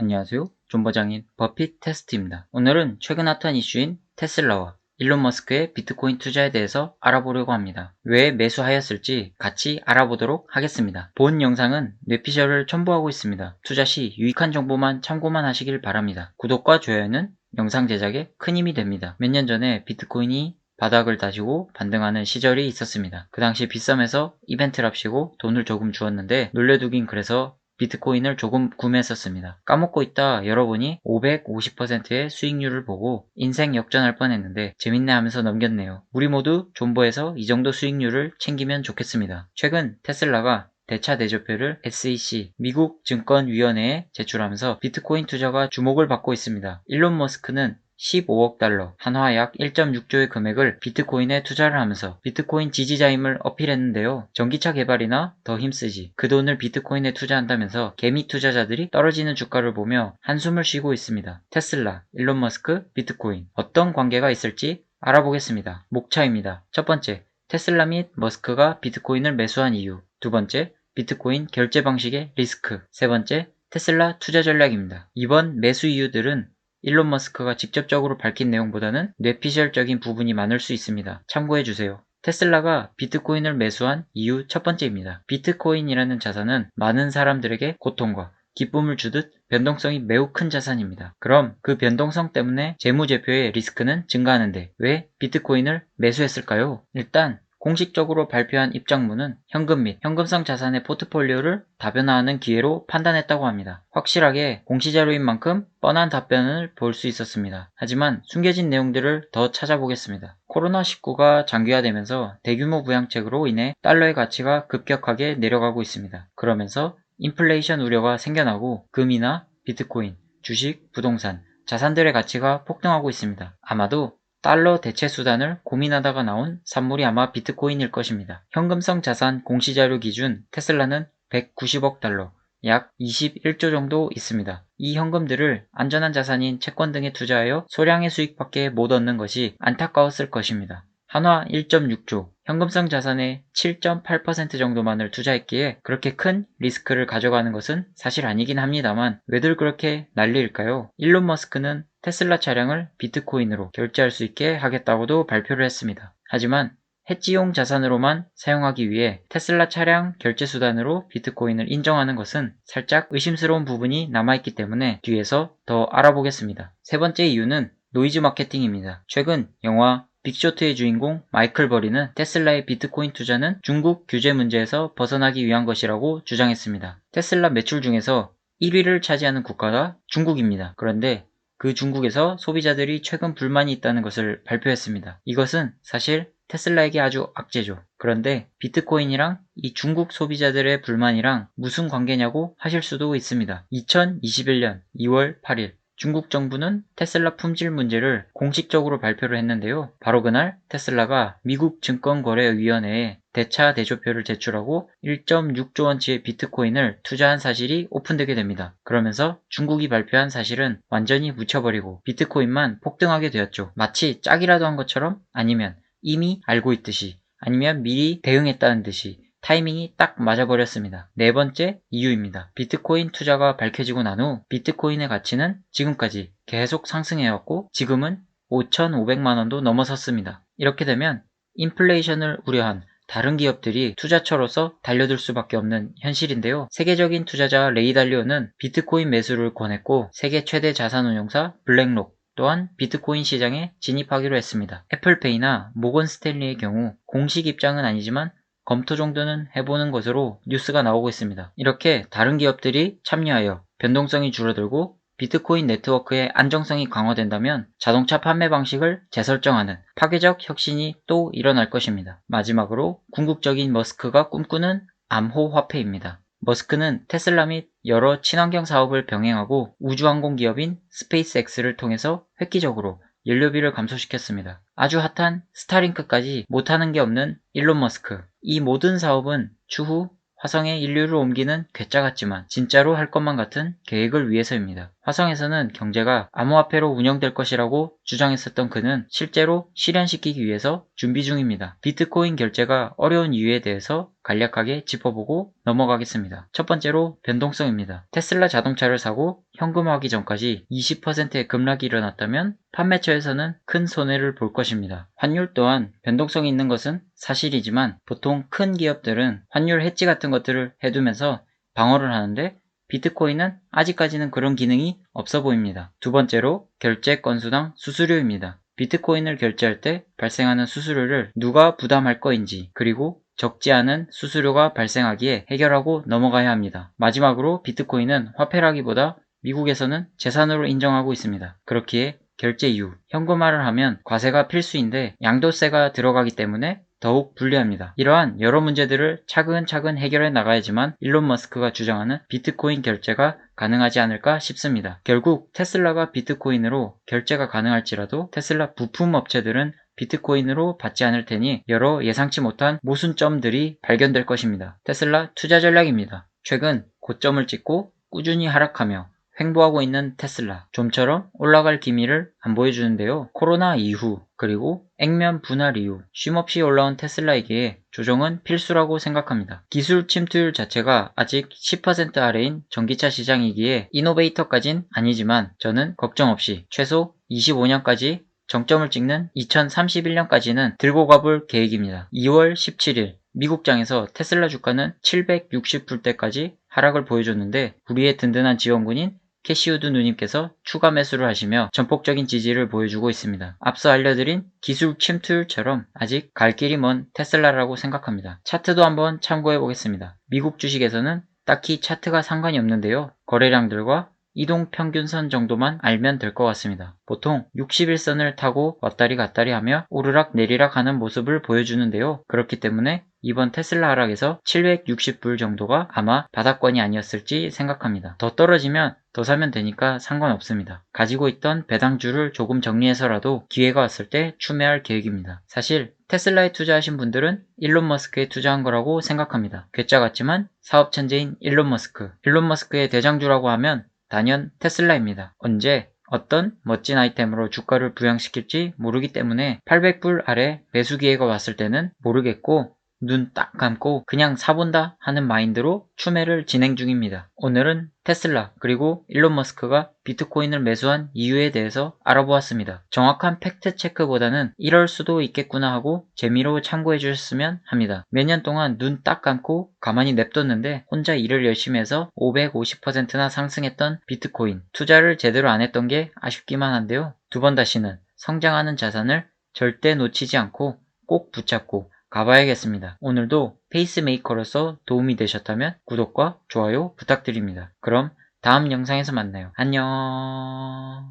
안녕하세요. 존버장인 버핏 테스트입니다. 오늘은 최근 핫한 이슈인 테슬라와 일론 머스크의 비트코인 투자에 대해서 알아보려고 합니다. 왜 매수하였을지 같이 알아보도록 하겠습니다. 본 영상은 뇌피셜을 첨부하고 있습니다. 투자 시 유익한 정보만 참고만 하시길 바랍니다. 구독과 좋아요는 영상 제작에 큰 힘이 됩니다. 몇 년 전에 비트코인이 바닥을 다지고 반등하는 시절이 있었습니다. 그 당시 빗썸에서 이벤트랍시고 돈을 조금 주었는데 놀려두긴 그래서 비트코인을 조금 구매했었습니다. 까먹고 있다 열어보니 550%의 수익률을 보고 인생 역전할 뻔했는데 재밌네 하면서 넘겼네요. 우리 모두 존버해서 이 정도 수익률을 챙기면 좋겠습니다. 최근 테슬라가 대차 대조표를 SEC 미국 증권위원회에 제출하면서 비트코인 투자가 주목을 받고 있습니다. 일론 머스크는 15억 달러, 한화 약 1.6조의 금액을 비트코인에 투자를 하면서 비트코인 지지자임을 어필했는데요. 전기차 개발이나 더 힘쓰지, 그 돈을 비트코인에 투자한다면서 개미 투자자들이 떨어지는 주가를 보며 한숨을 쉬고 있습니다. 테슬라, 일론 머스크, 비트코인 어떤 관계가 있을지 알아보겠습니다. 목차입니다. 첫 번째, 테슬라 및 머스크가 비트코인을 매수한 이유. 두 번째, 비트코인 결제 방식의 리스크. 세 번째, 테슬라 투자 전략입니다. 이번 매수 이유들은 일론 머스크가 직접적으로 밝힌 내용보다는 뇌피셜적인 부분이 많을 수 있습니다. 참고해주세요. 테슬라가 비트코인을 매수한 이유 첫 번째입니다. 비트코인이라는 자산은 많은 사람들에게 고통과 기쁨을 주듯 변동성이 매우 큰 자산입니다. 그럼 그 변동성 때문에 재무제표의 리스크는 증가하는데 왜 비트코인을 매수했을까요? 일단 공식적으로 발표한 입장문은 현금 및 현금성 자산의 포트폴리오를 다변화하는 기회로 판단했다고 합니다. 확실하게 공시자료인 만큼 뻔한 답변을 볼 수 있었습니다. 하지만 숨겨진 내용들을 더 찾아보겠습니다. 코로나19가 장기화되면서 대규모 부양책으로 인해 달러의 가치가 급격하게 내려가고 있습니다. 그러면서 인플레이션 우려가 생겨나고 금이나 비트코인, 주식, 부동산, 자산들의 가치가 폭등하고 있습니다. 아마도 달러 대체 수단을 고민하다가 나온 산물이 아마 비트코인일 것입니다. 현금성 자산 공시자료 기준 테슬라는 190억 달러, 약 21조 정도 있습니다. 이 현금들을 안전한 자산인 채권 등에 투자하여 소량의 수익밖에 못 얻는 것이 안타까웠을 것입니다. 한화 1.6조, 현금성 자산의 7.8% 정도만을 투자했기에 그렇게 큰 리스크를 가져가는 것은 사실 아니긴 합니다만 왜들 그렇게 난리일까요? 일론 머스크는 테슬라 차량을 비트코인으로 결제할 수 있게 하겠다고도 발표를 했습니다. 하지만 해지용 자산으로만 사용하기 위해 테슬라 차량 결제 수단으로 비트코인을 인정하는 것은 살짝 의심스러운 부분이 남아있기 때문에 뒤에서 더 알아보겠습니다. 세 번째 이유는 노이즈 마케팅입니다. 최근 영화 빅쇼트의 주인공 마이클 버리는 테슬라의 비트코인 투자는 중국 규제 문제에서 벗어나기 위한 것이라고 주장했습니다. 테슬라 매출 중에서 1위를 차지하는 국가가 중국입니다. 그런데 그 중국에서 소비자들이 최근 불만이 있다는 것을 발표했습니다. 이것은 사실 테슬라에게 아주 악재죠. 그런데 비트코인이랑 이 중국 소비자들의 불만이랑 무슨 관계냐고 하실 수도 있습니다. 2021년 2월 8일 중국 정부는 테슬라 품질 문제를 공식적으로 발표를 했는데요. 바로 그날 테슬라가 미국 증권거래위원회에 대차 대조표를 제출하고 1.6조 원치의 비트코인을 투자한 사실이 오픈되게 됩니다. 그러면서 중국이 발표한 사실은 완전히 묻혀버리고 비트코인만 폭등하게 되었죠. 마치 짝이라도 한 것처럼 아니면 이미 알고 있듯이 아니면 미리 대응했다는 듯이 타이밍이 딱 맞아버렸습니다. 네 번째 이유입니다. 비트코인 투자가 밝혀지고 난 후 비트코인의 가치는 지금까지 계속 상승해왔고 지금은 5,500만 원도 넘어섰습니다. 이렇게 되면 인플레이션을 우려한 다른 기업들이 투자처로서 달려들 수밖에 없는 현실인데요. 세계적인 투자자 레이 달리오는 비트코인 매수를 권했고 세계 최대 자산운용사 블랙록 또한 비트코인 시장에 진입하기로 했습니다. 애플페이나 모건 스탠리의 경우 공식 입장은 아니지만 검토 정도는 해보는 것으로 뉴스가 나오고 있습니다. 이렇게 다른 기업들이 참여하여 변동성이 줄어들고 비트코인 네트워크의 안정성이 강화된다면 자동차 판매 방식을 재설정하는 파괴적 혁신이 또 일어날 것입니다. 마지막으로 궁극적인 머스크가 꿈꾸는 암호화폐입니다. 머스크는 테슬라 및 여러 친환경 사업을 병행하고 우주항공 기업인 스페이스X를 통해서 획기적으로 연료비를 감소시켰습니다. 아주 핫한 스타링크까지 못하는 게 없는 일론 머스크. 이 모든 사업은 추후 화성에 인류를 옮기는 괴짜 같지만 진짜로 할 것만 같은 계획을 위해서입니다. 화성에서는 경제가 암호화폐로 운영될 것이라고 주장했었던 그는 실제로 실현시키기 위해서 준비 중입니다. 비트코인 결제가 어려운 이유에 대해서 간략하게 짚어보고 넘어가겠습니다. 첫 번째로 변동성입니다. 테슬라 자동차를 사고 현금화하기 전까지 20%의 급락이 일어났다면 판매처에서는 큰 손해를 볼 것입니다. 환율 또한 변동성이 있는 것은 사실이지만 보통 큰 기업들은 환율 해지 같은 것들을 해두면서 방어를 하는데 비트코인은 아직까지는 그런 기능이 없어 보입니다. 두 번째로 결제 건수당 수수료입니다. 비트코인을 결제할 때 발생하는 수수료를 누가 부담할 거인지, 그리고 적지 않은 수수료가 발생하기에 해결하고 넘어가야 합니다. 마지막으로 비트코인은 화폐라기보다 미국에서는 재산으로 인정하고 있습니다. 그렇기에 결제 이후 현금화를 하면 과세가 필수인데 양도세가 들어가기 때문에 더욱 불리합니다. 이러한 여러 문제들을 차근차근 해결해 나가야지만 일론 머스크가 주장하는 비트코인 결제가 가능하지 않을까 싶습니다. 결국 테슬라가 비트코인으로 결제가 가능할지라도 테슬라 부품 업체들은 비트코인으로 받지 않을 테니 여러 예상치 못한 모순점들이 발견될 것입니다. 테슬라 투자 전략입니다. 최근 고점을 찍고 꾸준히 하락하며 횡보하고 있는 테슬라, 좀처럼 올라갈 기미를 안 보여주는데요. 코로나 이후 그리고 액면 분할 이후 쉼없이 올라온 테슬라에게 조정은 필수라고 생각합니다. 기술 침투율 자체가 아직 10% 아래인 전기차 시장이기에 이노베이터까진 아니지만 저는 걱정 없이 최소 25년까지 정점을 찍는 2031년까지는 들고 가볼 계획입니다. 2월 17일 미국장에서 테슬라 주가는 760불대까지 하락을 보여줬는데 우리의 든든한 지원군인 캐시우드 누님께서 추가 매수를 하시며 전폭적인 지지를 보여주고 있습니다. 앞서 알려드린 기술 침투율처럼 아직 갈 길이 먼 테슬라라고 생각합니다. 차트도 한번 참고해 보겠습니다. 미국 주식에서는 딱히 차트가 상관이 없는데요. 거래량들과 이동평균선 정도만 알면 될 것 같습니다. 보통 60일선을 타고 왔다리 갔다리 하며 오르락 내리락 하는 모습을 보여주는데요. 그렇기 때문에 이번 테슬라 하락에서 760불 정도가 아마 바닥권이 아니었을지 생각합니다. 더 떨어지면 더 사면 되니까 상관없습니다. 가지고 있던 배당주를 조금 정리해서라도 기회가 왔을 때 추매할 계획입니다. 사실 테슬라에 투자하신 분들은 일론 머스크에 투자한 거라고 생각합니다. 괴짜 같지만 사업 천재인 일론 머스크의 대장주라고 하면 단연 테슬라입니다. 언제 어떤 멋진 아이템으로 주가를 부양시킬지 모르기 때문에 800불 아래 매수 기회가 왔을 때는 모르겠고 눈 딱 감고 그냥 사본다 하는 마인드로 추매를 진행 중입니다. 오늘은 테슬라 그리고 일론 머스크가 비트코인을 매수한 이유에 대해서 알아보았습니다. 정확한 팩트 체크보다는 이럴 수도 있겠구나 하고 재미로 참고해 주셨으면 합니다. 몇 년 동안 눈 딱 감고 가만히 냅뒀는데 혼자 일을 열심히 해서 550%나 상승했던 비트코인, 투자를 제대로 안 했던 게 아쉽기만 한데요. 두 번 다시는 성장하는 자산을 절대 놓치지 않고 꼭 붙잡고 가봐야겠습니다. 오늘도 페이스메이커로서 도움이 되셨다면 구독과 좋아요 부탁드립니다. 그럼 다음 영상에서 만나요. 안녕.